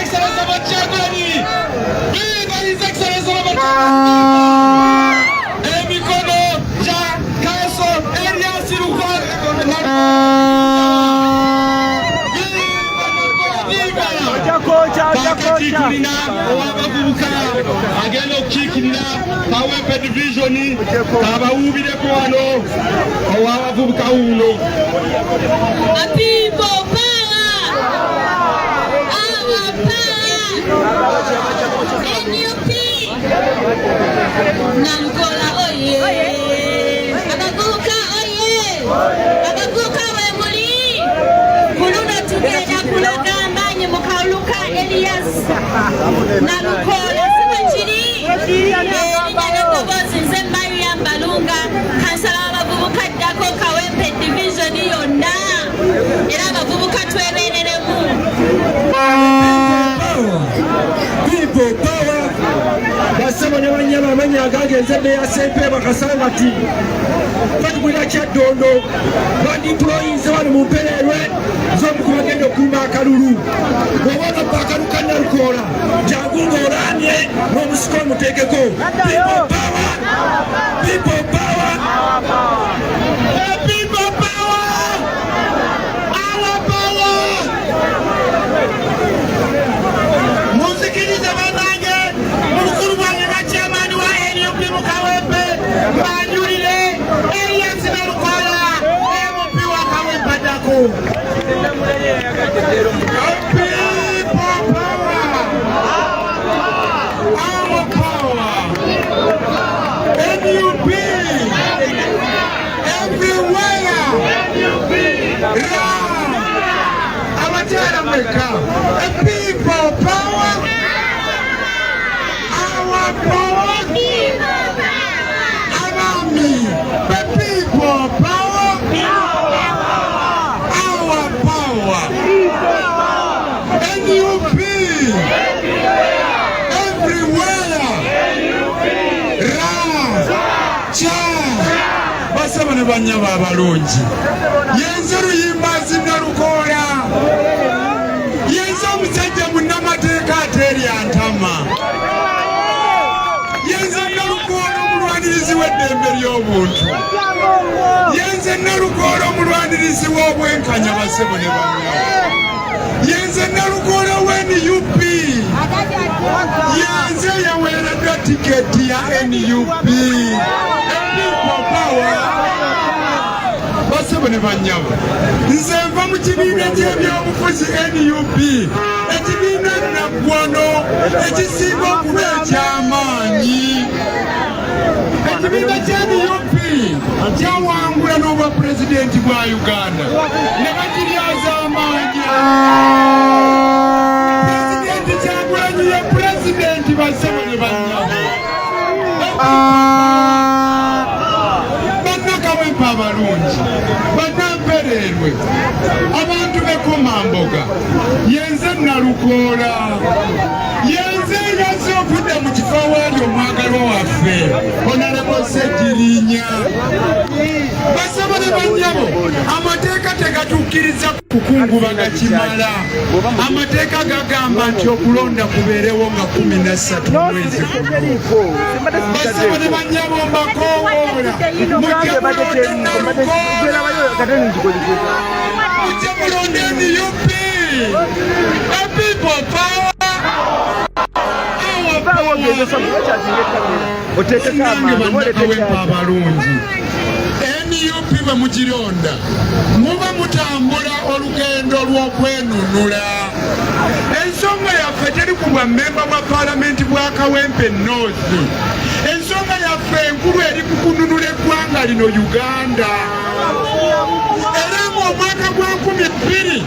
Excellency Robert Kyagulanyi. Viva His Excellency Robert Kyagulanyi. Emikono gya Kanso Erias Lukwago. Kakati tulina owabavubuka agenda okukiikirira Kawempe division abawuubireko wano owabavubuka wuuno. People power! Our power! NUP! Nalukola oye! Abavubuka oye! Abavubuka wemuli! Kuluna tugenda kulagamba nye mukaluka Elias Nalukola siwekiri Nitobozi nze Mariam Balunga kansala abavubuka ddako Kawempe division yonna era abavubuka twebereremu. People power. Basaba ne banyama amanya agagenze ya sempe bakasanga ati batugwira kyaddondo bandiployinze wano mu mpererwe z'omukuba bagenda okuluma akalulu bw'obona bakaluka Nalukola jangu ng'olambye n'omusiko omuteekeko. People power. People power. People power. Our power. Muzikirize banange omukulu bwange nga chairman wa NUP mu Kawempe banjulire Elias Nalukola MP wa Kawempe ddako. Our power. NUP everywhere. Abakyala mweka. People power. Our power. Abami. The people power. Our power. NUP everywhere. Basaba ne banyaba abalungi yenze Luyimbazi Nalukola yenze omusajja munnamateeka ateerya ntama yenze Nalukola omulwanirizi w'eddembe ly'obuntu yenze Nalukola omulwanirizi w'obwenkanya basebo ne banyaba yenze Nalukola w'NUP yenze yaweereddwa tiketi ya NUP. People power. Basebo ne banyabo nze nva mu kibiina ky'ebyobufuzi NUP ekibiina naggwano ekisinga okuba eky'amaanyi. Ekibiina kya NUP kyawangula n'obwa pulezidenti bwa Uganda ne bakiryaza amaanyi. Pulezidenti Kyagulanyi ye pulezidenti. Basebo ne banyabo Kawempe abalungi banampererwe abantu b'Ekomamboga yenze Nalukola yenze yazze okudda mu kifo waali omwagalwa waffe Honorable Ssegirinya. Basaba ne banyabo amateeka tegatuukiriza kukungubaga kimala. Amateeka gagamba nti okulonda kubeerewo nga 13 mwezi. Basaba ne banyabo mbakowoola mujja mulonda Nalukola mujja mulonda NUP. People power. Kawempe abalungi NUP bwe mugironda muba mutambula olugendo lw'okwenunula. Ensonga yaffe teri ku bwa mmemba bwa paalamenti bwa Kawempe North. Ensonga yaffe enkulu eri ku kununula eggwanga lino Uganda. Era mu omwaka gwa 2026